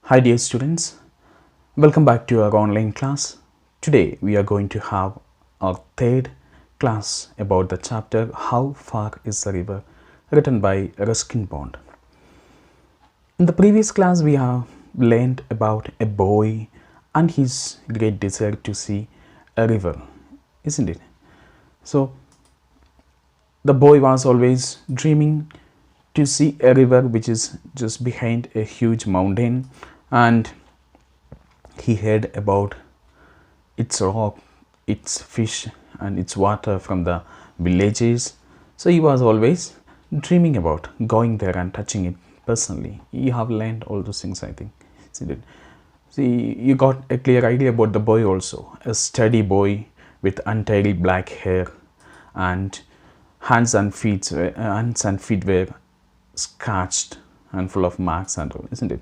Hi dear students, welcome back to our online class. Today we are going to have our third class about the chapter How Far is the River, written by Ruskin Bond. In the previous class we have learned about a boy and his great desire to see a river, isn't it? So the boy was always dreaming to see a river which is just behind a huge mountain, and he heard about its rock, its fish, and its water from the villages. So he was always dreaming about going there and touching it personally. You have learned all those things, I think, isn't it? See, you got a clear idea about the boy also. A sturdy boy with untidy black hair, and hands and feet were scratched and full of marks and all, isn't it?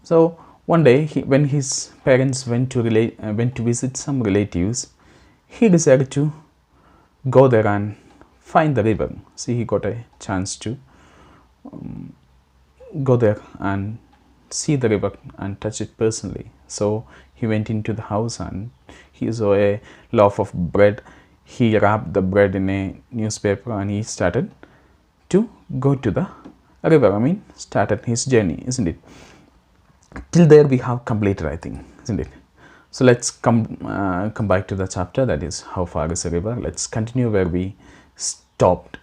So one day, when his parents went to visit some relatives, he decided to go there and find the river. See, he got a chance to go there and see the river and touch it personally. So he went into the house and he saw a loaf of bread. He wrapped the bread in a newspaper and he started to go to the river. Started his journey, isn't it? Till there we have completed, I think, isn't it? So let's come back to the chapter, that is How Far is the River. Let's continue where we stopped.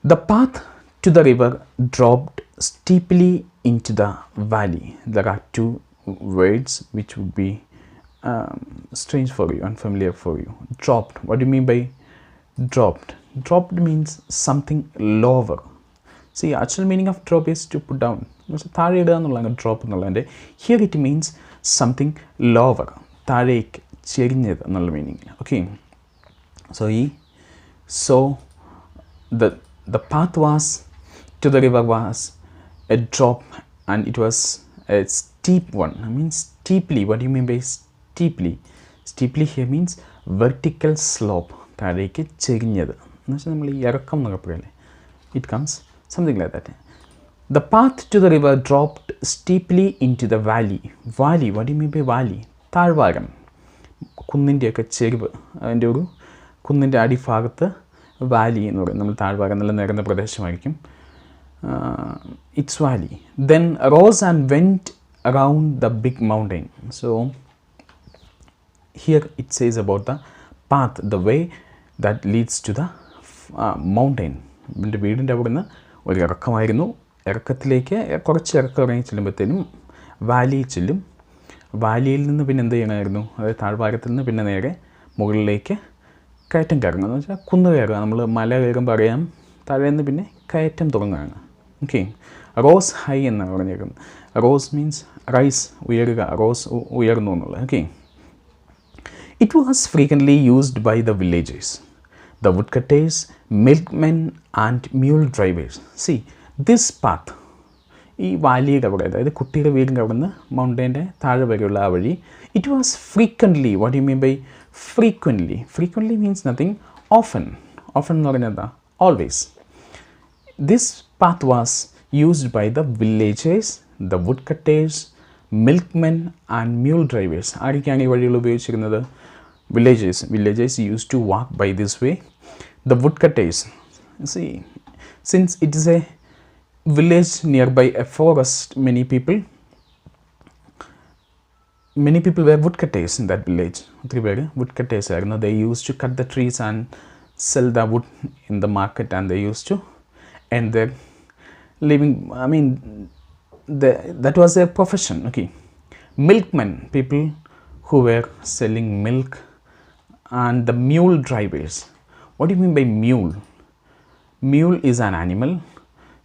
The path to the river dropped steeply into the valley. There are two words which would be strange for you, unfamiliar for you. Dropped. What do you mean by dropped? Dropped means something lower. See, actual meaning of drop is to put down. Drop. Here it means something lower. Tarek cherinyad meaning. Okay. So the path was to the river was a drop, and it was a steep one. Steeply. What do you mean by steeply? Steeply here means vertical slope. Tarek cherinyad. It comes something like that. The path to the river dropped steeply into the valley. Valley, what do you mean by valley? താഴ്വാരം, കുന്നിൻ്റെയൊക്കെ ചെരിവ്, അതിൻ്റെ ഒരു കുന്നിൻ്റെ അടിഭാഗത്ത് Valley എന്ന് പറയും. നമ്മൾ താഴ്വാരം നല്ല നിരന്ന പ്രദേശമായിരിക്കും. It's valley. Then rose and went around the big mountain. So here it says about the path, the way that leads to the mountain. എൻ്റെ വീടിൻ്റെ അവിടെ നിന്ന് ഒരു ഇറക്കമായിരുന്നു. ഇറക്കത്തിലേക്ക് കുറച്ച് ഇറക്കം ഇറങ്ങി ചെല്ലുമ്പോഴത്തേനും വാലിയിൽ ചെല്ലും. വാലിയിൽ നിന്ന് പിന്നെ എന്ത് ചെയ്യണമായിരുന്നു? അതായത് താഴ്വാരത്തിൽ നിന്ന് പിന്നെ നേരെ മുകളിലേക്ക് കയറ്റം കയറുക എന്ന് വെച്ചാൽ കുന്ന് കയറുക. നമ്മൾ മല കയറുമ്പോൾ അറിയാം, താഴെ നിന്ന് പിന്നെ കയറ്റം തുടങ്ങുകയാണ്. ഓക്കെ. റോസ് ഹൈ എന്നാണ് പറഞ്ഞേക്കുന്നത്. റോസ് മീൻസ് റൈസ്, ഉയരുക. റോസ് ഉയർന്നു എന്നുള്ളത്. Okay. It was frequently used by the villagers, the woodcutters, milkmen and mule drivers. See, this path, ഈ വാലിയുടെ അവിടെ, അതായത് കുട്ടിയുടെ വീടിൻ്റെ അവിടെ നിന്ന് മൗണ്ടൈൻ്റെ താഴെ വരെയുള്ള ആ വഴി, it was frequently. What you mean by frequently? Frequently means nothing. Often. Often എന്ന് പറഞ്ഞാൽ എന്താ? Always. This path was used by the villagers, the woodcutters, milkmen and mule drivers. ആരൊക്കെയാണ് ഈ വഴികൾ ഉപയോഗിച്ചിരുന്നത്? Villagers used to walk by this way. The woodcutters, see, since it is a village nearby a forest, many people were woodcutters in that village. Woodcutters, they used to cut the trees and sell the wood in the market, and they used to earn their living. That was their profession. Okay. Milkmen, people who were selling milk, and the mule drivers. What do you mean by mule? Mule is an animal.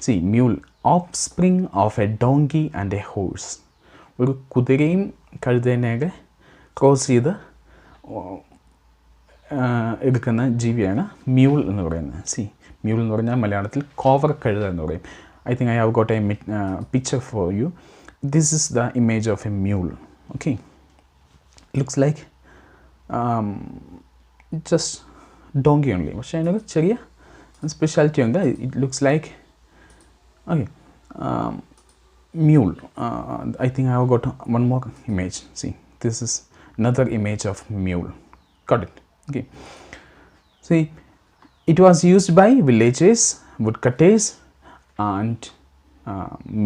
See, mule, offspring of a donkey and a horse. ഒരു കുതിരയും കഴുതേനെയൊക്കെ cross ചെയ്ത് എടുക്കുന്ന ജീവിയാണ് mule എന്ന് പറയുന്നത്. C, mule എന്ന് പറഞ്ഞാൽ മലയാളത്തിൽ കോവർ കഴുത എന്ന് പറയും. I think I have got a picture for you. This is the image of a mule. Okay. Looks like just donkey only. പക്ഷേ അതിനൊക്കെ ചെറിയ സ്പെഷ്യാലിറ്റി ഉണ്ട്. It looks like okay mule. I think I have got one more image. See, this is another image of mule. Got it? Okay. See, it was used by villagers, woodcutters, and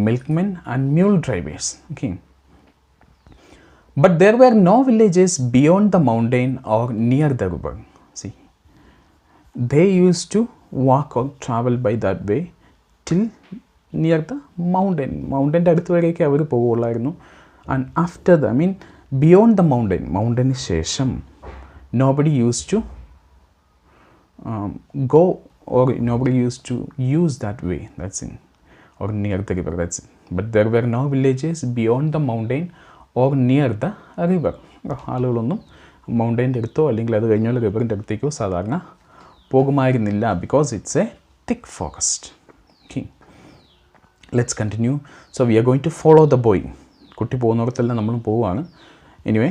milkmen and mule drivers. Okay. But there were no villages beyond the mountain or near the river. See, they used to walk or travel by that way till near the mountain. Mountain അടുത്ത് വരെയൊക്കെ അവർ പോകുള്ളായിരുന്നു. And after that, I mean beyond the mountain ശേഷം nobody used to go, or nobody used to use that way, that's it, or near the river, that's it. But there were no villages beyond the mountain or near the river. ആളുകളൊന്നും മൗണ്ടൈൻ്റെ അടുത്തോ അല്ലെങ്കിൽ അത് കഴിഞ്ഞുള്ള റിവറിൻ്റെ അടുത്തേക്കോ സാധാരണ പോകുമായിരുന്നില്ല, because it's a thick forest. Okay, let's continue. So we are going to follow the boy. കുട്ടി പോകുന്നിടത്തെല്ലാം നമ്മൾ പോവുകയാണ്. Anyway,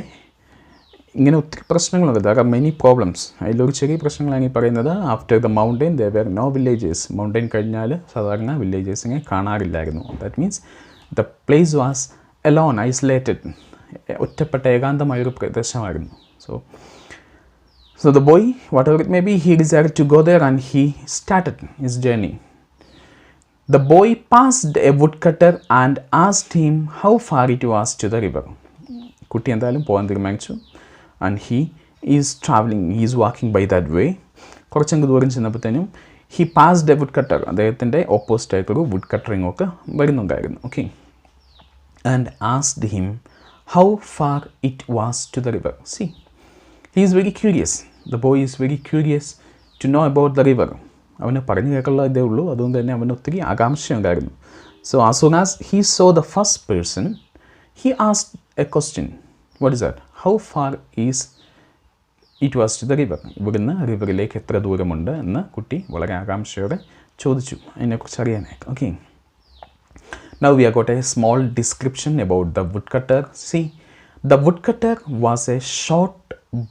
ഇങ്ങനെ ഒത്തിരി പ്രശ്നങ്ങളുണ്ട്. There are many problems. അതിലൊരു ചെറിയ പ്രശ്നങ്ങളാണ് ഈ പറയുന്നത്. After the mountain there were no villages. Mountain കഴിഞ്ഞാൽ സാധാരണ വില്ലേജസിനെ കാണാറില്ലായിരുന്നു. That means the place was alone, isolated, ഒറ്റപ്പെട്ട ഏകാന്തമായൊരു പ്രദേശമായിരുന്നു. So the boy, whatever it may be, he decided to go there and he started his journey. The boy passed a woodcutter and asked him how far it was to the river. കുട്ടി എന്തായാലും പോകാൻ തീരുമാനിച്ചു. And he is traveling, he is walking by that way. കുറച്ചങ്ങ് ദൂരം ചെന്നപ്പോഴത്തേനും he passed a woodcutter. അദ്ദേഹത്തിൻ്റെ opposite ആയിട്ടൊരു would cutter ഇങ്ങോട്ട് വരുന്നുണ്ടായിരുന്നു. Okay, and asked him how far it was to the river. See, he is very curious. The boy is very curious to know about the river. അവന് പറഞ്ഞു കേൾക്കുള്ള ഇതേ ഉള്ളൂ, അതുകൊണ്ട് തന്നെ അവന് ഒത്തിരി ആകാംക്ഷയുണ്ടായിരുന്നു. So as soon as he saw the first person, he asked a question. What is that? How far is it was to the river? ഇവിടുന്ന് റിവറിലേക്ക് എത്ര ദൂരമുണ്ട് എന്ന് കുട്ടി വളരെ ആകാംക്ഷയോടെ ചോദിച്ചു, അതിനെക്കുറിച്ച് അറിയാനായിട്ട്. Okay, now we have got a small description about the woodcutter. See, the woodcutter was a short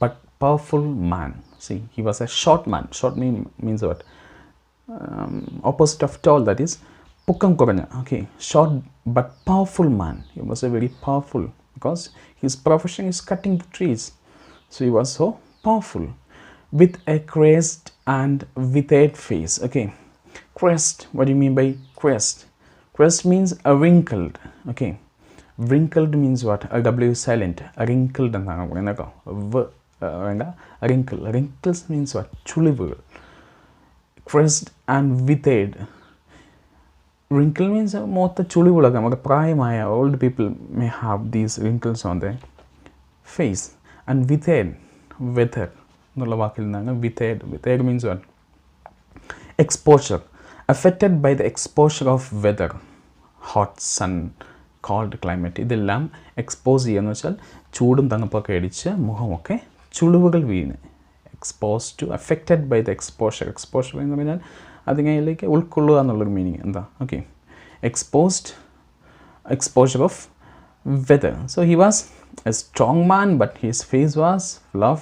but powerful man. See, he was a short man. Short means what? Opposite of tall, that is പൊക്കം കുറഞ്ഞ. Okay, short but powerful man. He was a very powerful, because his profession is cutting the trees. So he was so powerful, with a crest and withered face. Okay, crest, what do you mean by crest? Crest means a wrinkled. Okay, wrinkled means what? A W silent. A wrinkled എന്നാണ് പറയുന്നത് കേട്ടോ. വേണ്ട, wrinkle. Wrinkles means what? ചുളിവുകൾ. Crest and withered. Wrinkle means മൊത്ത ചുളിവുകളൊക്കെ നമുക്ക് പ്രായമായ old people may have these wrinkles on their face. And withered, weather എന്നുള്ള വാക്കിൽ നിന്നാണ് withered. Withered means what? Exposure. Affected by the exposure of weather, hot sun, cold climate. ഇതെല്ലാം expose ചെയ്യുക എന്ന് വെച്ചാൽ ചൂടും തണുപ്പൊക്കെ അടിച്ച് മുഖമൊക്കെ ചുളിവുകൾ വീണ്. Expose to, affected by the exposure. Exposure എന്ന് പറഞ്ഞാൽ അതിലേക്ക് ഉൾക്കൊള്ളുക എന്നുള്ളൊരു മീനിങ് എന്താ? Okay, exposure of weather. So he was a strong man, but his face was full of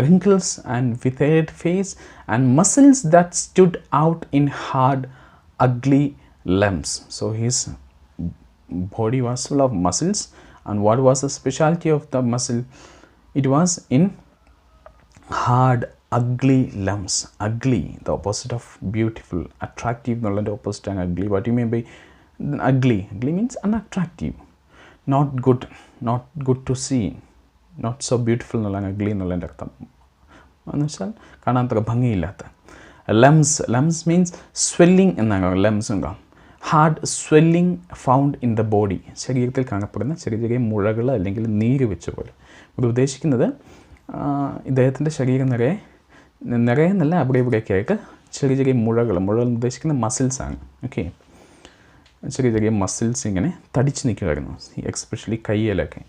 wrinkles and withered face and muscles that stood out in hard, ugly lumps. So his body was full of muscles, and what was the specialty of the muscle? It was in hard, ugly lumps. Ugly, the opposite of beautiful. Attractive, the opposite and ugly. What do you mean by ugly? Ugly means unattractive, not good to see, not so beautiful എന്നുള്ളതാണ് ugly എന്നുള്ളതിൻ്റെ അർത്ഥം. എന്ന് വെച്ചാൽ കാണാൻ അത്ര ഭംഗിയില്ലാത്ത. Lumps means swelling എന്നാണ്. Lumps ഉണ്ടാകും. Hard swelling found in the body. ശരീരത്തിൽ കാണപ്പെടുന്ന ചെറിയ ചെറിയ മുഴകൾ അല്ലെങ്കിൽ നീര് വെച്ച പോലെ. ഇവിടെ ഉദ്ദേശിക്കുന്നത് ഇദ്ദേഹത്തിൻ്റെ ശരീരം നിറയെ എന്നല്ല, അവിടെ ഇവിടെയൊക്കെ ആയിട്ട് ചെറിയ ചെറിയ മുഴകൾ ഉദ്ദേശിക്കുന്ന മസിൽസാണ്. ഓക്കെ, ചെറിയ ചെറിയ മസിൽസ് ഇങ്ങനെ തടിച്ച് നിൽക്കുമായിരുന്നു, എക്സ്പെഷ്യലി കയ്യിലൊക്കെ.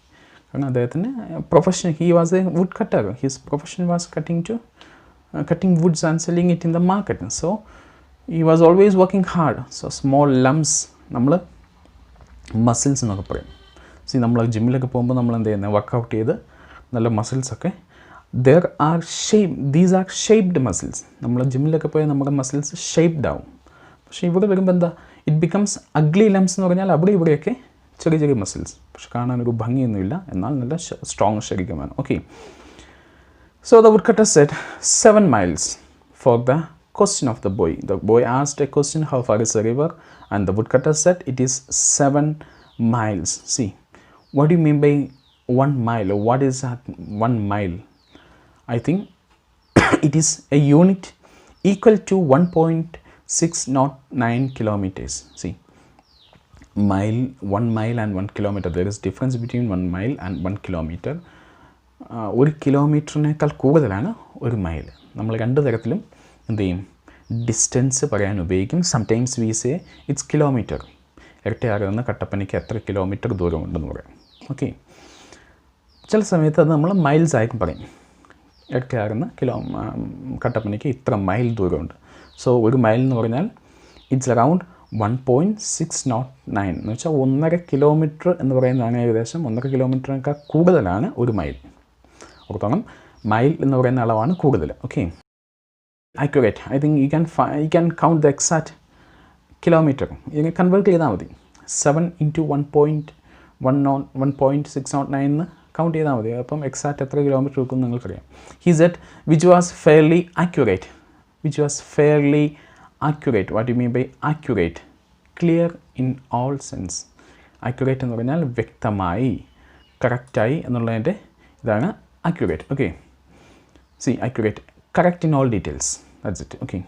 കാരണം അദ്ദേഹത്തിൻ്റെ profession, he was A would cutter. His profession was cutting woods and selling it in the market. So he was always working hard. So small lumps, നമ്മൾ മസിൽസ് എന്നൊക്കെ പറയും. നമ്മൾ ജിമ്മിലൊക്കെ പോകുമ്പോൾ നമ്മൾ എന്ത് ചെയ്യുന്നത്, വർക്കൗട്ട് ചെയ്ത് നല്ല മസിൽസൊക്കെ, these are shaped muscles. നമ്മൾ ജിമ്മിലൊക്കെ പോയാൽ നമ്മുടെ മസിൽസ് ഷേപ്ഡ് ആവും. പക്ഷേ ഇവിടെ വരുമ്പോൾ എന്താ, ഇറ്റ് ബിക്കംസ് അഗ്ലി ലംസ് എന്ന് പറഞ്ഞാൽ അവിടെ ഇവിടെയൊക്കെ ചെറിയ ചെറിയ മസിൽസ്, പക്ഷെ കാണാനൊരു ഭംഗിയൊന്നുമില്ല, എന്നാൽ നല്ല സ്ട്രോങ് ശരീരമാണ്. Okay, so the woodcutter said 7 miles for the question of the boy. The boy asked a question, how far is the river? And the woodcutter said it is 7 miles. See, what do you mean by 1 mile, or what is that 1 mile? I think it is a unit equal to 1.609 kilometers. See, mile, 1 mile and 1 kilometer, there is difference between 1 mile and 1 kilometer. 1 കിലോമീറ്ററിനേക്കാൾ കൂടുതലാണ് 1 mile. നമ്മൾ രണ്ട് തരത്തിലും എന്ത് ചെയ്യും, distance പറയാൻ ഉപയോഗിക്കും. Sometimes we say it's kilometre. ഇരട്ടയാറിൽ നിന്ന് കട്ടപ്പനയ്ക്ക് എത്ര കിലോമീറ്റർ ദൂരമുണ്ടെന്ന് പറയാം. ഓക്കെ, ചില സമയത്ത് അത് നമ്മൾ മൈൽസ് ആയിരിക്കും പറയും. ഇരട്ടയാറിൽ നിന്ന് കട്ടപ്പനയ്ക്ക് ഇത്ര മൈൽ ദൂരമുണ്ട്. സോ 1 മൈൽ എന്ന് പറഞ്ഞാൽ ഇറ്റ്സ് അറൗണ്ട് 1.609 എന്ന് വെച്ചാൽ 1.5 കിലോമീറ്റർ എന്ന് പറയുന്നതാണ്. ഏകദേശം 1.5 കിലോമീറ്ററിനേക്കാൾ കൂടുതലാണ് 1 മൈൽ. ഓർത്തോണം, മൈൽ എന്ന് പറയുന്ന അളവാണ് കൂടുതൽ. Okay, accurate. I think you can count the exact kilometre. ഇതിനെ കൺവേർട്ട് ചെയ്താൽ മതി. 7 × 1.609 എന്ന് കൗണ്ട് ചെയ്താൽ മതി. അപ്പം എക്സാക്റ്റ് എത്ര കിലോമീറ്റർ എടുക്കും നിങ്ങൾക്കറിയാം. He said which was fairly accurate. Which was fairly accurate. What you mean by accurate? Clear in all sense. Accurate എന്ന് പറഞ്ഞാൽ വ്യക്തമായി, കറക്റ്റായി എന്നുള്ളതിൻ്റെ ഇതാണ് accurate. Okay, see, accurate, correct in all details, that's it. Okay,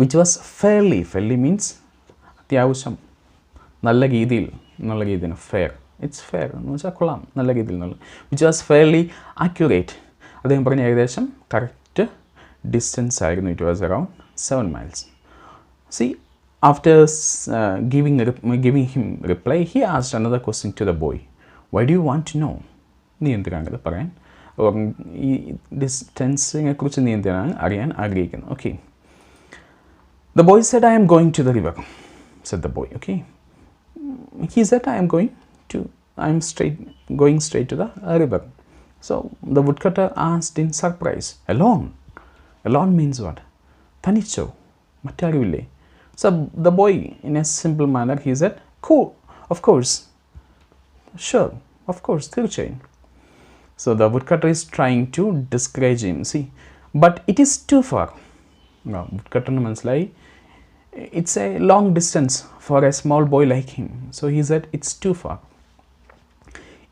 which was fairly means അത്യാവശ്യം നല്ല രീതിയിൽ, നല്ല രീതിയിൽ ഫെയർ, ഇറ്റ്സ് ഫെയർ എന്ന് വെച്ചാൽ കൊള്ളാം, നല്ല രീതിയിൽ എന്നുള്ള. Which was fairly accurate. അദ്ദേഹം പറഞ്ഞ ഏകദേശം കറക്റ്റ് ഡിസ്റ്റൻസ് ആയിരുന്നു. It was around 7 miles. See, after giving him reply, he asked another question to the boy. Why do you want to know? നീ എന്തിനാണിത് പറയാൻ, ഈ ഡിസ്റ്റൻസിനെ കുറിച്ച് നീ എന്തിനാണ് അറിയാൻ ആഗ്രഹിക്കുന്നത്? Okay, the boy said, I am going to the river, said the boy. Okay, he said, I am going straight to the river. So the woodcutter asked in surprise, alone means what? തനിച്ചോ, മറ്റാരുമില്ലേ? So the boy, in a simple manner, he said, cool, of course, sure, of course, തീർച്ചയായും. So the woodcutter is trying to discourage him. See, but it is too far. Now, woodcutter മനസ്സിലായി, it's a long distance for a small boy like him. So he said, it's too far.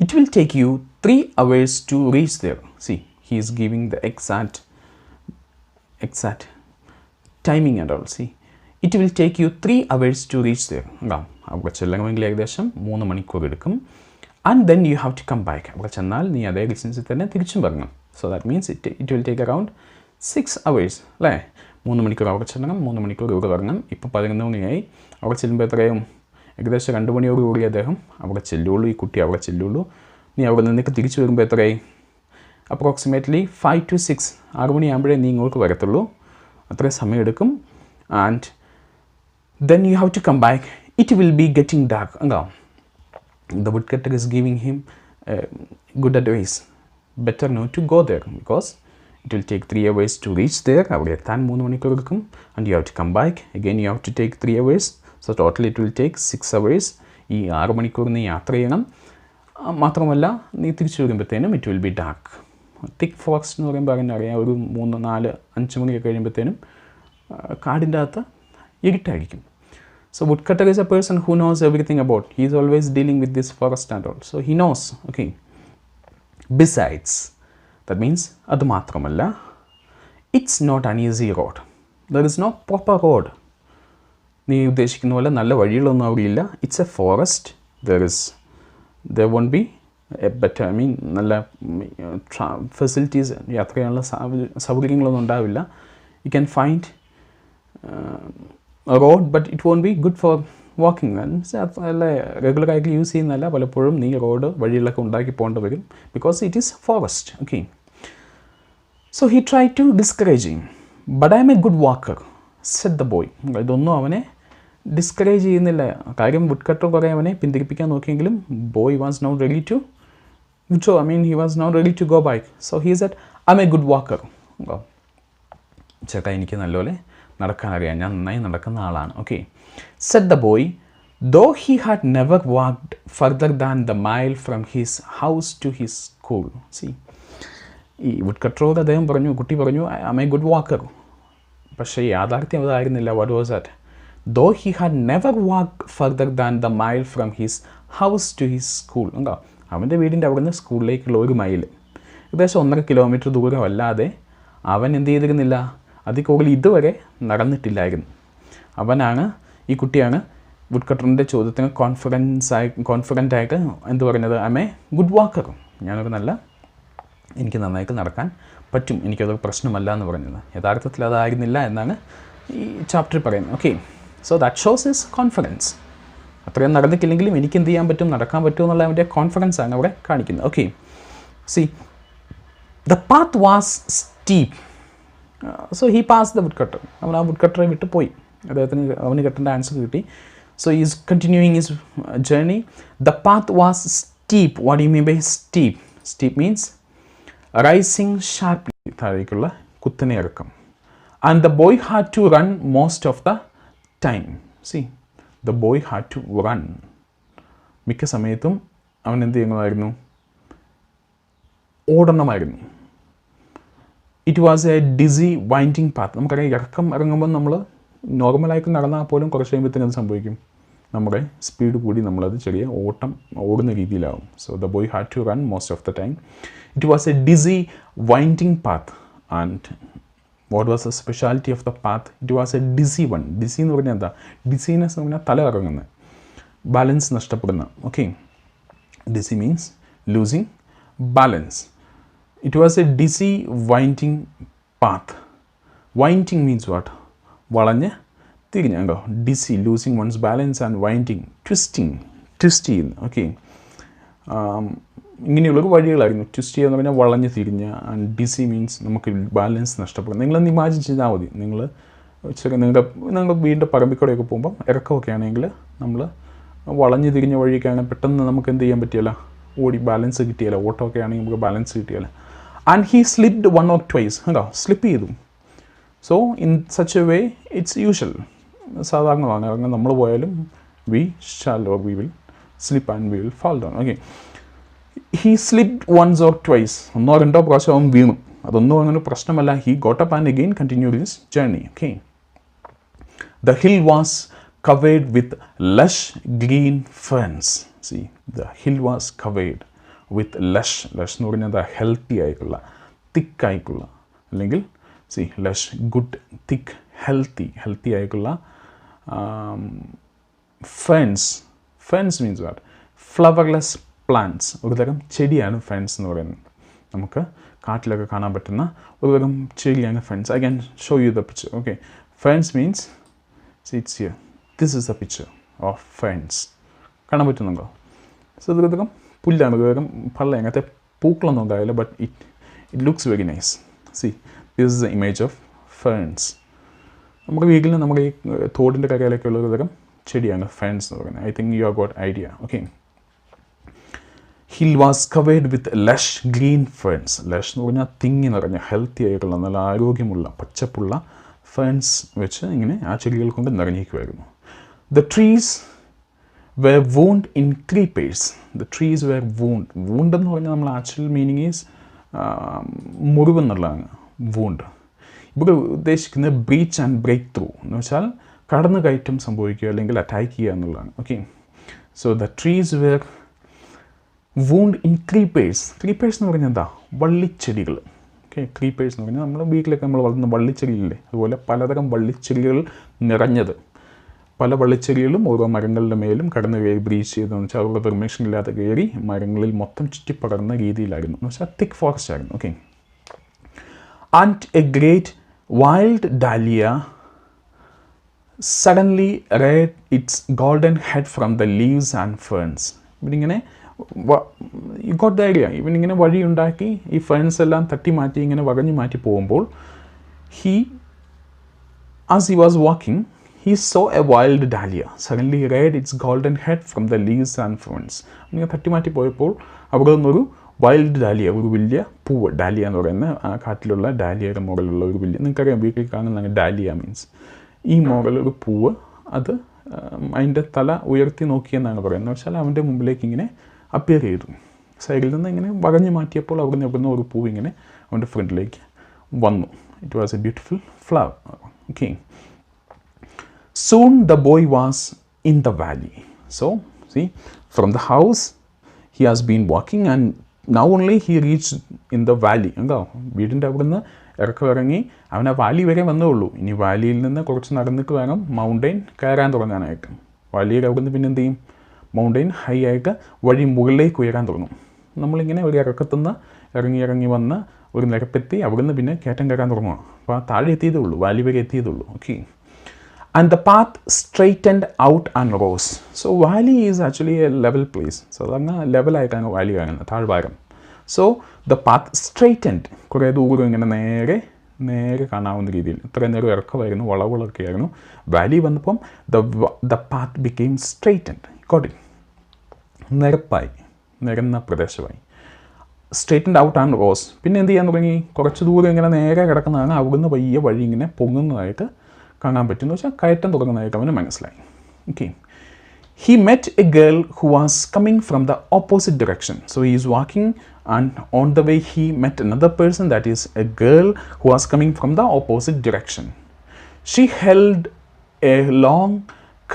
It will take you 3 hours to reach there. See, he is giving the exact timing and all. See, it will take you 3 hours to reach there. അവിടെ ചെല്ലണമെങ്കിൽ ഏകദേശം 3 മണിക്കൂർ എടുക്കും. And then you have to come back. അവിടെ ചെന്നാൽ നീ അതേ ഡിസ്റ്റൻസിൽ തന്നെ തിരിച്ചും വരണം. So that means it will take around 6 hours. അല്ലേ, 3 മണിക്കൂർ അവിടെ ചെല്ലണം, 3 മണിക്കൂർ ഇവിടെ വരണം. ഇപ്പോൾ 11 മണിയായി. അവിടെ ചെല്ലുമ്പോൾ എത്രയും ഏകദേശം 2 മണിയോടുകൂടി അദ്ദേഹം അവിടെ ചെല്ലുള്ളൂ, ഈ കുട്ടി അവിടെ ചെല്ലുള്ളൂ. നീ അവിടെ നിന്നൊക്കെ തിരിച്ചു വരുമ്പോൾ എത്രയായി? അപ്രോക്സിമേറ്റ്ലി 5 to 6, 6 മണിയാകുമ്പോഴേ നീ ഇങ്ങോട്ട് വരത്തുള്ളൂ. അത്രയും സമയം എടുക്കും. And then you have to come back. It will be getting dark. The woodcutter is giving him good advice. Better not to go there because it will take 3 hours to reach there. അവിടെ എത്താൻ 3 മണിക്കൂർ എടുക്കും. And you have to come back. Again you have to take 3 hours. So total it will take 6 hours. ഈ 6 മണിക്കൂർ നീ യാത്ര ചെയ്യണം. മാത്രമല്ല നീ തിരിച്ചു വരുമ്പോഴത്തേനും it will be dark. Thick forest എന്ന് പറയുമ്പോൾ അറിയാം, ഒരു 3, 4, 5 മണിയൊക്കെ കഴിയുമ്പോഴത്തേനും കാടിൻ്റെ അകത്ത് ഇരുട്ടായിരിക്കും. So woodcutter is a person who knows everything about. He is always dealing with this forest and all. So he knows. Okay. Besides, that means adu matramalla, it's not an easy road. There is no proper road. Nee udeshikkunna pole nalla vazhiyalonnum avilla. It's a forest. There won't be a better, I mean nalla facilities, yathra cheyanulla saugharyangalonnum undavilla. You can find a road, but it won't be good for walking. Regular ആയിട്ട് use ചെയ്യുന്നതല്ല, പലപ്പോഴും നീ road വഴികളൊക്കെ ഉണ്ടാക്കി പോകേണ്ടി വരും because it is forest. Okay, so he try to discourage him, but I am a good walker, said the boy. ഇതൊന്നും അവനെ ഡിസ്കറേജ് ചെയ്യുന്നില്ല. കാര്യം വുഡ്കട്ടർ കുറേ അവനെ പിന്തിരിപ്പിക്കാൻ നോക്കിയെങ്കിലും boy was not ready to withdraw. I mean he was not ready to go back. So he said I am a good walker. ചേട്ടാ, എനിക്ക് നല്ലപോലെ നടക്കാൻ അറിയാം, ഞാൻ നന്നായി നടക്കുന്ന ആളാണ്. Okay, Z the boy, though he had never walked further than the mile from his house to his school. See, ഈ വുഡ് കട്ടറോട് അദ്ദേഹം പറഞ്ഞു, കുട്ടി പറഞ്ഞു, I am a good walker. പക്ഷേ യാഥാർത്ഥ്യം അതായിരുന്നില്ല. What was that? Though he had never walk further than the mile from his house to his school. ഉണ്ടോ? അവൻ്റെ വീടിൻ്റെ അവിടെ നിന്ന് സ്കൂളിലേക്കുള്ള 1 മൈൽ, ഏകദേശം 1.5 കിലോമീറ്റർ ദൂരമല്ലാതെ അവൻ എന്ത് ചെയ്തിരുന്നില്ല, അതിൽ കൂടുതൽ ഇതുവരെ നടന്നിട്ടില്ലായിരുന്നു. ഈ കുട്ടിയാണ് വുഡ് കട്ടറിൻ്റെ ചോദ്യത്തിന് കോൺഫിഡൻ്റ് ആയിട്ട് എന്ത് പറഞ്ഞത്? I am a good walker. എനിക്ക് നന്നായിട്ട് നടക്കാൻ പറ്റും, എനിക്കതൊരു പ്രശ്നമല്ല എന്ന് പറഞ്ഞത്. യഥാർത്ഥത്തിൽ അതായിരുന്നില്ല എന്നാണ് ഈ ചാപ്റ്ററിൽ പറയുന്നത്. Okay, so that shows his confidence. അത്രയും നടന്നിട്ടില്ലെങ്കിലും എനിക്ക് എന്ത് ചെയ്യാൻ പറ്റും, നടക്കാൻ പറ്റും എന്നുള്ള അവൻ്റെ കോൺഫിഡൻസ് ആണ് അവിടെ കാണിക്കുന്നത്. Okay, C the path was steep, so he pass the would cutter. അവൻ ആ വുഡ് കട്ടറെ വിട്ട് പോയി. അവന് കിട്ടേണ്ട ആൻസർ കിട്ടി. So is continuing his journey. The path was steep. What you mean by steep? Steep means rising sharply, താഴേക്കുള്ള കുത്തനെ ഇറക്കം. And the boy had to run most of the time. See, the boy had to run. മിക്ക സമയത്തും അവൻ എന്ത് ചെയ്യുന്നതായിരുന്നു? ഓടണമായിരുന്നു. It was a dizzy winding path. നമുക്കറിയാം, ഇറങ്ങുമ്പോൾ നമ്മൾ നോർമലായിട്ട് നടന്നാൽ പോലും കുറച്ച് കഴിയുമ്പോഴത്തേക്കും അത് സംഭവിക്കും, നമ്മുടെ സ്പീഡ് കൂടി നമ്മളത് ചെറിയ ഓടുന്ന രീതിയിലാവും. So the boy had to run most of the time. It was a dizzy winding path. And what was a speciality of the path? It was a dizzy one. Dizzy എന്ന് പറഞ്ഞാൽ എന്താ? Dizziness എന്ന് പറഞ്ഞാൽ തല ഇറങ്ങുന്നത്, balance നഷ്ടപ്പെടുന്ന. Okay, dizzy means losing balance. It was a dizzy winding path. Winding means what? വളഞ്ഞ് തിരിഞ്ഞ്. കണ്ടോ? Dizzy, losing one's balance, and winding twist ചെയ്യുന്നു. ഓക്കെ, ഇങ്ങനെയുള്ളൊരു വഴികളായിരുന്നു. ട്വിസ്റ്റ് ചെയ്യുക എന്ന് പറഞ്ഞാൽ വളഞ്ഞ് തിരിഞ്ഞ്. ആൻഡ് ഡിസി മീൻസ് നമുക്ക് ബാലൻസ് നഷ്ടപ്പെടും. നിങ്ങളൊന്ന് ഇമാജിൻ ചെയ്താൽ മതി. നിങ്ങളുടെ വീടിൻ്റെ പറമ്പിക്കൂടെയൊക്കെ പോകുമ്പം ഇറക്കമൊക്കെ ആണെങ്കിൽ നമ്മൾ വളഞ്ഞ് തിരിഞ്ഞ വഴിയൊക്കെ ആണെങ്കിൽ പെട്ടെന്ന് നമുക്ക് എന്ത് ചെയ്യാൻ പറ്റിയല്ല, ഓടി ബാലൻസ് കിട്ടിയല്ല. ഓട്ടമൊക്കെ ആണെങ്കിൽ നമുക്ക് ബാലൻസ് കിട്ടിയല്ല. ആൻഡ് ഹീ സ്ലിപ്ഡ് 1 or 2 കണ്ടോ? സ്ലിപ്പ് ചെയ്തു. So in such a way it's usual, സാധാരണമാണ്. അങ്ങനെ നമ്മൾ പോയാലും we will slip and we will fall down. Okay, he slipped 1 or 2, 1 or 2 പ്രാവശ്യം അവൻ വീണു. അതൊന്നും അങ്ങനെ പ്രശ്നമല്ല. He got up and again continued his journey. Okay, the hill was covered with lush green ferns. See, the hill was covered with lush എന്ന് പറഞ്ഞാൽ എന്താ? Healthy ആയിട്ടുള്ള, തിക്കായിട്ടുള്ള, അല്ലെങ്കിൽ see lush, good, thick, healthy ആയിട്ടുള്ള ferns means what? Flowerless plants. ഒരുതരം ചെടിയാണ് fence എന്ന് പറയുന്നത്. നമുക്ക് കാട്ടിലൊക്കെ കാണാൻ പറ്റുന്ന ഒരുതരം ചെടിയാണ് fence. I can show you the picture. Okay, fence means it's here. This is the picture of fence. കാണാൻ പറ്റുന്നുണ്ടോ? സോ ഇതൊരു പുല്ലാണ്, ഒരുതരം പള്ള, അങ്ങനത്തെ പൂക്കളൊന്നും ഉണ്ടാവില്ല. But it looks very nice. C, this is the image of fence. നമ്മുടെ വീട്ടിൽ നമ്മുടെ ഈ തോടിൻ്റെ കരയിലൊക്കെ ഉള്ള ഒരു തരം ചെടിയാണ് ഫെൻസ് എന്ന് പറയുന്നത്. I think you have got idea. Okay, hill was covered with lush green fence. Lush എന്ന് പറഞ്ഞാൽ തിങ്ങി നിറഞ്ഞ, ഹെൽത്തി ആയിട്ടുള്ള, നല്ല ആരോഗ്യമുള്ള, പച്ചപ്പുള്ള ഫെൻസ് വെച്ച് ഇങ്ങനെ ആ ചെടികൾ കൊണ്ട് നിറഞ്ഞിരിക്കുമായിരുന്നു. The trees were wound in creepers. The trees were wound. Wound എന്ന് പറഞ്ഞാൽ നമ്മൾ ആക്ച്വൽ മീനിങ് ഈസ് മുറിവ് എന്നുള്ളതാണ് wound. ഇവിടെ ഉദ്ദേശിക്കുന്നത് ബ്രീച്ച് ആൻഡ് ബ്രേക്ക് ത്രൂ എന്ന് വെച്ചാൽ കടന്നു കയറ്റം സംഭവിക്കുക അല്ലെങ്കിൽ അറ്റാക്ക് ചെയ്യുക എന്നുള്ളതാണ്. Okay, so the trees were wound in creepers. creepers എന്ന് പറഞ്ഞാൽ എന്താ? വള്ളിച്ചെടികൾ. ഓക്കെ, creepers എന്ന് പറഞ്ഞാൽ നമ്മുടെ വീട്ടിലൊക്കെ നമ്മൾ വളർത്തുന്ന വള്ളിച്ചെടികളില്ലേ, അതുപോലെ പലതരം വള്ളിച്ചെടികൾ നിറഞ്ഞത്. പല വള്ളിച്ചെടികളും ഓരോ മരങ്ങളുടെ മേലും കടന്ന് കയറി ബ്രീച്ച് ചെയ്തെന്ന് വെച്ചാൽ അവരുടെ പെർമിഷൻ ഇല്ലാതെ കയറി മരങ്ങളിൽ മൊത്തം ചുറ്റിപ്പടർന്ന രീതിയിലായിരുന്നു, എന്ന് വെച്ചാൽ തിക്ക് ഫോറസ്റ്റ് ആയിരുന്നു. Okay, and a great wild dahlia suddenly reared its golden head from the leaves and ferns. ഇവനിങ്ങനെ യു ഗോട്ട് ദ ഐഡിയ. ഇവനിങ്ങനെ വഴിയുണ്ടാക്കി ഈ ഫേൺസ് എല്ലാം തട്ടി മാറ്റി ഇങ്ങനെ വകഞ്ഞു മാറ്റി പോകുമ്പോൾ as he was walking, he saw a wild dahlia suddenly raised its golden head from the leaves and ferns. അങ്ങനെ തട്ടിമാറ്റി പോയപ്പോൾ അവിടെ നിന്നൊരു വൈൽഡ് ഡാലിയ, ഒരു വലിയ പൂവ്, ഡാലിയ എന്ന് പറയുന്ന ആ കാട്ടിലുള്ള ഡാലിയയുടെ മുകളിലുള്ള ഒരു വലിയ, നിങ്ങൾക്കറിയാം വീട്ടിൽ കാണുന്ന ഡാലിയ മീൻസ് ഈ മുകളിലൊരു പൂവ്, അത് അതിൻ്റെ തല ഉയർത്തി നോക്കിയെന്നാണ് പറയുന്നത്. വെച്ചാൽ അവൻ്റെ മുമ്പിലേക്ക് ഇങ്ങനെ അപ്പിയർ ചെയ്തു. സൈഡിൽ നിന്ന് ഇങ്ങനെ വകഞ്ഞു മാറ്റിയപ്പോൾ അവിടെ നിന്ന് ഒരു പൂവ് ഇങ്ങനെ അവൻ്റെ ഫ്രണ്ടിലേക്ക് വന്നു. It was A beautiful flower. Okay. Soon the boy was in the valley. So, see, from the house he has been walking and now only he reached in the valley. എന്താ വീടിൻ്റെ അവിടെ നിന്ന് ഇറങ്ങി അവൻ ആ വാലി വരെ വന്നേ. ഇനി വാലിയിൽ നിന്ന് കുറച്ച് നടന്നിട്ട് വേണം മൗണ്ടെയിൻ കയറാൻ തുടങ്ങാനായിട്ട്. വാലിയുടെ അവിടെ നിന്ന് പിന്നെ എന്ത് ചെയ്യും? മൗണ്ടെയിൻ ഹൈ ആയിട്ട് വഴി മുകളിലേക്ക് ഉയരാൻ തുടങ്ങും. നമ്മളിങ്ങനെ ഒരു ഇറക്കത്തുനിന്ന് ഇറങ്ങി വന്ന് ഒരു നിരപ്പെത്തി അവിടെ നിന്ന് പിന്നെ കയറ്റം കയറാൻ തുടങ്ങുക. അപ്പോൾ ആ താഴെ എത്തിയതേ ഉള്ളൂ, വാലി വരെ എത്തിയതേ ഉള്ളൂ. Okay. And the path straightened out and rose. So valley is actually a level place. So അതങ്ങ് ലെവലായിട്ടാണ് വാലി കാണുന്നത്, താഴ്വാരം. So the path straightened. കുറേ ദൂരം ഇങ്ങനെ നേരെ കാണാവുന്ന രീതിയിൽ. ഇത്രയും നേരം ഇറക്കമായിരുന്നു, വളവുകളൊക്കെ ആയിരുന്നു. വാലി വന്നപ്പം the path became straightened. Got it? നിരന്ന പ്രദേശമായി. സ്ട്രെയിറ്റൻഡ് ഔട്ട് ആൻഡ് റോസ്. പിന്നെ എന്ത് ചെയ്യാൻ തുടങ്ങി? കുറച്ച് ദൂരം ഇങ്ങനെ നേരെ കിടക്കുന്നതാണ്, അവിടുന്ന് പയ്യെ വഴി ഇങ്ങനെ പൊങ്ങുന്നതായിട്ട് കാണാൻ പറ്റുമെന്ന് വെച്ചാൽ കയറ്റം തുടങ്ങുന്നതായിട്ട് അവന് മനസ്സിലായി. Okay. He met a girl who was coming from the opposite direction. So he is walking and on the way he met another person, that is a girl who was coming from the opposite direction. She held a long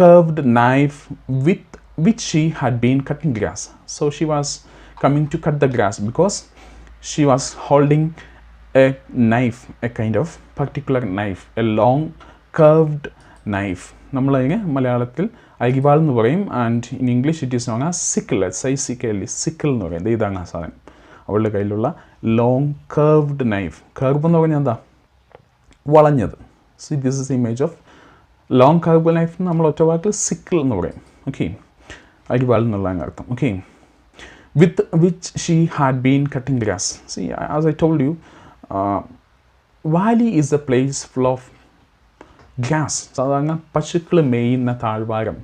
curved knife with which she had been cutting grass. So she was coming to cut the grass because she was holding a knife, a kind of particular knife, a long curved knife. നമ്മളതിനെ മലയാളത്തിൽ അരിവാൾ എന്ന് പറയും. And in English it is known as sickle. SICKLE, sickle എന്ന് പറയും. ഇതാണ് ആ സാധനം, അവളുടെ കയ്യിലുള്ള ലോങ് കർവ്ഡ് നൈഫ്. കർവ് എന്ന് പറഞ്ഞാൽ എന്താ? വളഞ്ഞത്. See this is image of long curved knife. നമ്മൾ ഒറ്റ വാക്കിൽ സിക്കിൾ എന്ന് പറയും. ഓക്കെ. അരിവാൾ എന്നുള്ളതാണ് അർത്ഥം. Okay. with which she had been cutting grass. See, as I told you, valley is a place full of grass. സാധാരണ പശുക്കൾ മേയുന്ന താഴ്വാരം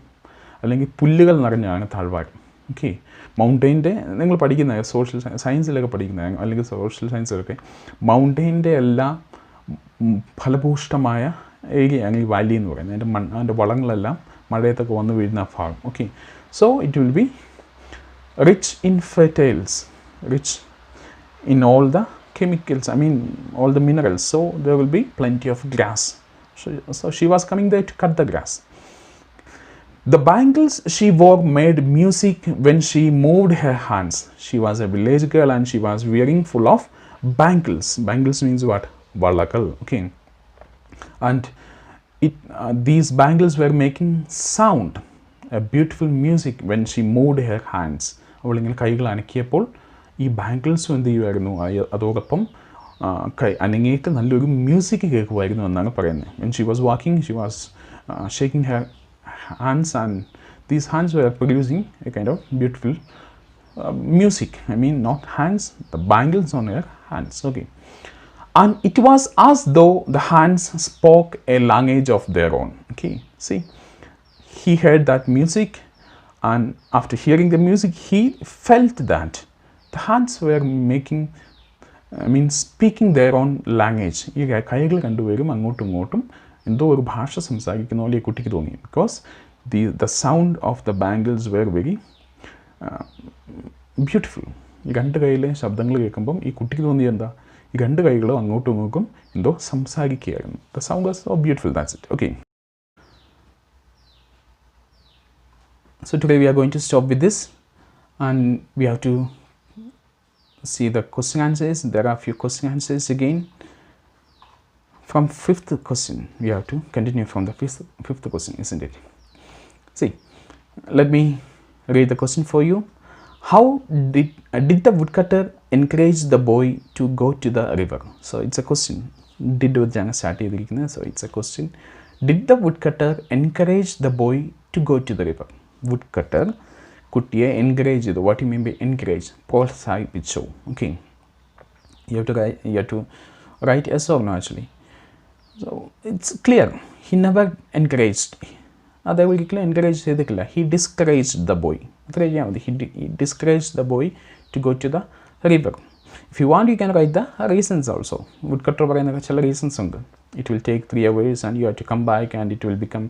അല്ലെങ്കിൽ പുല്ലുകൾ നിറഞ്ഞാണ് താഴ്വാരം. ഓക്കെ. മൗണ്ടെയിൻ്റെ നിങ്ങൾ പഠിക്കുന്ന സോഷ്യൽ സയൻസിലൊക്കെ പഠിക്കുന്ന അല്ലെങ്കിൽ സോഷ്യൽ സയൻസിലൊക്കെ മൗണ്ടെയിൻ്റെ എല്ലാം ഫലഭൂഷ്ടമായ ഏരിയയാണ് ഈ വാലി എന്ന് പറയുന്നത്. അതിൻ്റെ വളങ്ങളെല്ലാം മഴയത്തൊക്കെ വന്ന് വീഴുന്ന ഭാഗം. Okay. So it will be rich in fertiles, rich in all the chemicals, all the minerals. So there will be plenty of grass. So she was coming there to cut the grass. The bangles she wore made music when she moved her hands. She was a village girl and she was wearing full of bangles. Bangles means what? Valakal. Okay. And these bangles were making sound, a beautiful music when she moved her hands. അവളിങ്ങനെ കൈകൾ അനക്കിയപ്പോൾ ഈ ബാങ്കിൾസും എന്ത് ചെയ്യുമായിരുന്നു? അതോടൊപ്പം അനങ്ങിയിട്ട് നല്ലൊരു music കേൾക്കുമായിരുന്നു എന്നാണ് പറയുന്നത്. When she was walking she was shaking her hands and these hands were producing a kind of beautiful music. Not hands, the bangles on her hands. Okay. And it was as though the hands spoke a language of their own. Okay. See, he heard that music, and after hearing the music he felt that the hands were speaking their own language. ഈ കൈകൾ കണ്ടുവരും അങ്ങോട്ടും ഇങ്ങോട്ടും എന്തോ ഒരു ഭാഷ സംസാരിക്കുന്ന പോലെ ഈ കുട്ടിക്ക് തോന്നി. Because the sound of the bangles were very beautiful. ഈ രണ്ട് കൈയിലെ ശബ്ദങ്ങൾ കേൾക്കുമ്പം ഈ കുട്ടിക്ക് തോന്നിയത് എന്താ? ഈ രണ്ട് കൈകളും അങ്ങോട്ടും ഇങ്ങോട്ടും എന്തോ സംസാരിക്കുകയായിരുന്നു. The sound was so beautiful. That's it. Okay. So today we are going to stop with this, and we have to see the question answers. There are a few question answers again. From fifth question, we have to continue from the fifth question, isn't it? See, let me read the question for you. How did the woodcutter encourage the boy to go to the river? So it's a question. Did വെച്ചാണ് start ചെയ്തിരിക്കുന്നത്. So it's a question. Did the woodcutter encourage the boy to go to the river? Woodcutter കുട്ടിയെ encourage ചെയ്തു. What you mean by encourage? പ്രോത്സാഹിപ്പിച്ചു. Okay. you have to write yes or no actually. So it's clear. He never encouraged. അതേ ഒരിക്കലും encourage ചെയ്തിട്ടില്ല. He discouraged the boy. അത്ര ചെയ്യാൻ മതി. He discouraged the boy to go to the river. If you want, you can write the reasons also. Woodcutter പറയുന്ന ചില reasons ഉണ്ട്. it will take 3 hours and you have to come back and it will become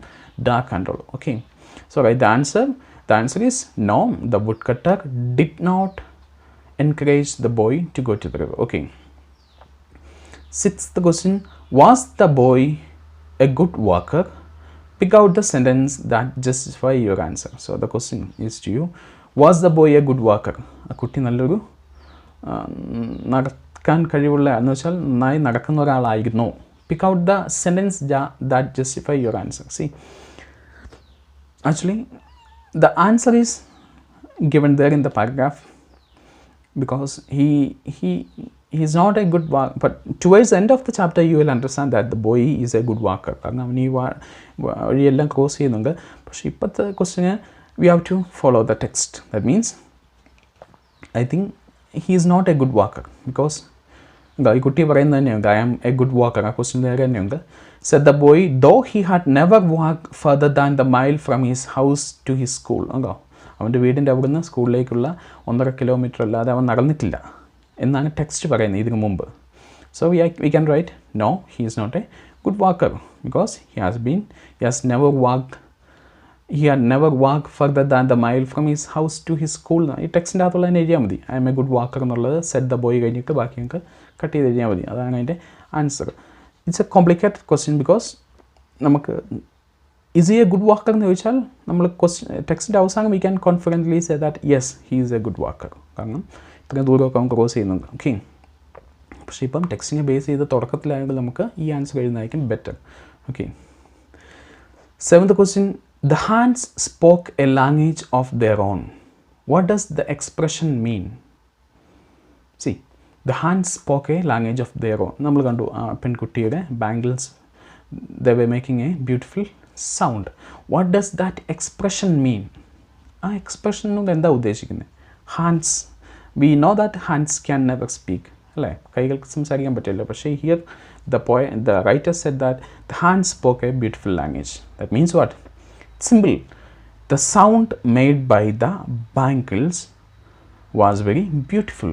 dark and all. Okay, so write the answer. The answer is no, the woodcutter did not encourage the boy to go to the river. Okay, sixth question, was the boy a good walker? Pick out the sentence that justify your answer. So the question is to you, was the boy a good walker? ആ കുട്ടി നല്ലൊരു നടക്കാൻ കഴിവുള്ള എന്ന് വെച്ചാൽ നന്നായി നടക്കുന്ന ഒരാളായിരുന്നു. Pick out the sentence that justify your answer. See, actually the answer is given there in the paragraph because he is not a good walker, but towards the end of the chapter you will understand that the boy is a good walker. കാരണം അവൻ ഈ വഴിയെല്ലാം cross ചെയ്യുന്നുണ്ട്. പക്ഷേ ഇപ്പോഴത്തെ ക്വസ്റ്റിന് we have to follow the text. That means I think he is not a good walker because ഈ കുട്ടി പറയുന്നത് തന്നെയുണ്ട്, I am a good walker. ആ ക്വസ്റ്റ്യൻ നേരെ തന്നെയുണ്ട്. Said the boy, though he had never walked further than the mile from his house to his school. ഉണ്ടോ, അവൻ്റെ വീടിൻ്റെ അവിടുന്ന് സ്കൂളിലേക്കുള്ള 1.5 കിലോമീറ്റർ അല്ലാതെ അവൻ നടന്നിട്ടില്ല എന്നാണ് ടെക്സ്റ്റ് പറയുന്നത് ഇതിന് മുമ്പ്. So we can write no, he is not a good walker because he had never walked further than the mile from his house to his school. ഈ ടെക്സ്റ്റിൻ്റെ അകത്തുള്ള തന്നെ എഴുതിയാൽ മതി. I am a good walker എന്നുള്ളത് set the boy കഴിഞ്ഞിട്ട് ബാക്കി നമുക്ക് cut ചെയ്ത് എഴുതിയാൽ മതി. അതാണ് അതിൻ്റെ answer. It's A complicated question because നമുക്ക് ഈസ് എ ഗുഡ് വാക്കർ എന്ന് ചോദിച്ചാൽ നമ്മൾ ടെക്സ്റ്റിൻ്റെ അവസാനം we can confidently say that yes he is A good walker. കാരണം ഇത്രയും ദൂരമൊക്കെ അവൻ ക്രോസ് ചെയ്യുന്നുണ്ട്. ഓക്കെ, പക്ഷേ ഇപ്പം ടെക്സ്റ്റിനെ ബേസ് ചെയ്ത് തുടക്കത്തിലായെങ്കിൽ നമുക്ക് ഈ ആൻസർ എഴുതുന്നതായിരിക്കും better. Okay, seventh question, the hands spoke a language of their own. What does the expression mean? See, the hands spoke a language of their own. നമ്മൾ കണ്ടു പെൺകുട്ടിയുടെ bangles, they were making a beautiful sound. What does that expression mean? ആ expression കൊണ്ട് എന്താ ഉദ്ദേശിക്കുന്നത്? Hands, we know that hands can never speak, അല്ലേ, കൈകൾക്ക് സംസാരിക്കാൻ പറ്റില്ല. പക്ഷേ here the writer said that the hands spoke a beautiful language. That means what? Simple. The sound made by the bangles was very beautiful.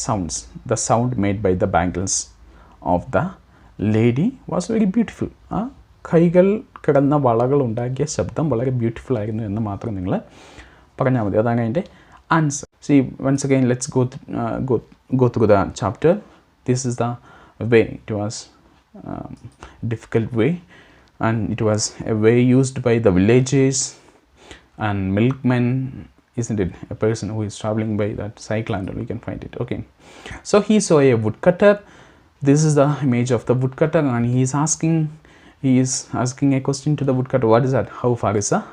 Sounds. The sound made by the bangles of the lady was very beautiful. കൈകൾ കിടന്ന വളകൾ ഉണ്ടാക്കിയ ശബ്ദം വളരെ beautiful ആയിരുന്നു എന്ന് മാത്രം നിങ്ങൾ പറഞ്ഞാൽ മതി. അതാണ് അതിൻ്റെ answer. See, once again let's go through the chapter. This is the way. It was difficult way, and it was a way used by the villagers and milkmen, isn't it? A person who is traveling by that cycle and we can find it. Okay, so he saw a woodcutter. This is the image of the woodcutter, and he is asking a question to the woodcutter. What is that? How far is a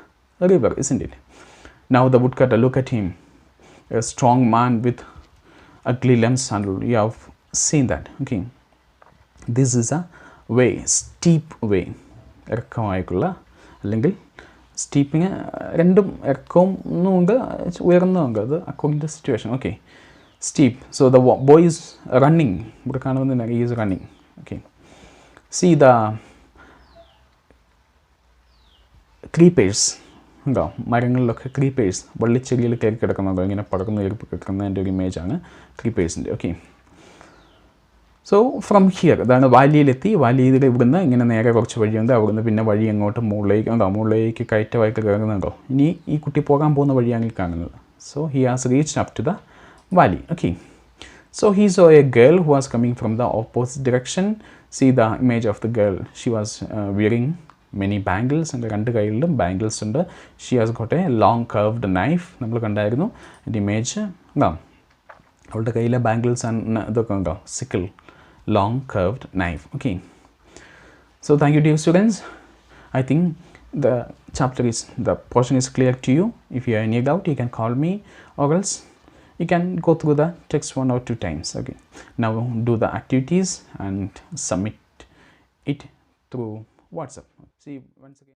river, isn't it? Now the woodcutter, look at him, a strong man with ugly limbs, and you have seen that. Okay, this is a way, steep way. ഇറക്കമായിട്ടുള്ള, അല്ലെങ്കിൽ steeping രണ്ടും ഇറക്കവും ഉണ്ട് ഉയർന്നതുണ്ട്, അത് according to situation. Okay, steep. So the boy is running. ഇവിടെ കാണുന്നത് he is running. Okay, see the creepers ഉണ്ടോ, മരങ്ങളിലൊക്കെ ക്രീപ്പേഴ്സ് വള്ളിച്ചെടിയിൽ കയറി കിടക്കുന്നതോ ഇങ്ങനെ പടർന്ന് കയറി കിടക്കുന്നതിൻ്റെ ഒരു ഇമേജാണ് ക്രീപ്പേഴ്സിൻ്റെ. ഓക്കെ, സോ ഫ്രം ഹിയർ, അതാണ് വാലിയിലെത്തി. വാലിയിൽ ഇവിടുന്ന് ഇങ്ങനെ നേരെ കുറച്ച് വഴിയുണ്ട്, അവിടുന്ന് പിന്നെ വഴി അങ്ങോട്ട് മുകളിലേക്ക് കയറ്റമായിട്ട് കയറുന്നുണ്ടോ. ഇനി ഈ കുട്ടി പോകാൻ പോകുന്ന വഴിയാണ് ഈ കാണുന്നത്. So he has reached up to the valley. Okay, so he saw a girl who was coming from the opposite direction. See the image of the girl. She was wearing many bangles. എൻ്റെ രണ്ട് കൈകളിലും bangles ഉണ്ട്. She has got a long curved knife. നമ്മൾ കണ്ടായിരുന്നു എൻ്റെ image. അവളുടെ കയ്യിലെ bangles ഇതൊക്കെ ഉണ്ടോ, sickle, long curved knife. Okay, so thank you dear students. I think the portion is clear to you. If you have any doubt, you can call me, or else you can go through the text 1 or 2 times. Okay, now do the activities and submit it through WhatsApp. See, once again.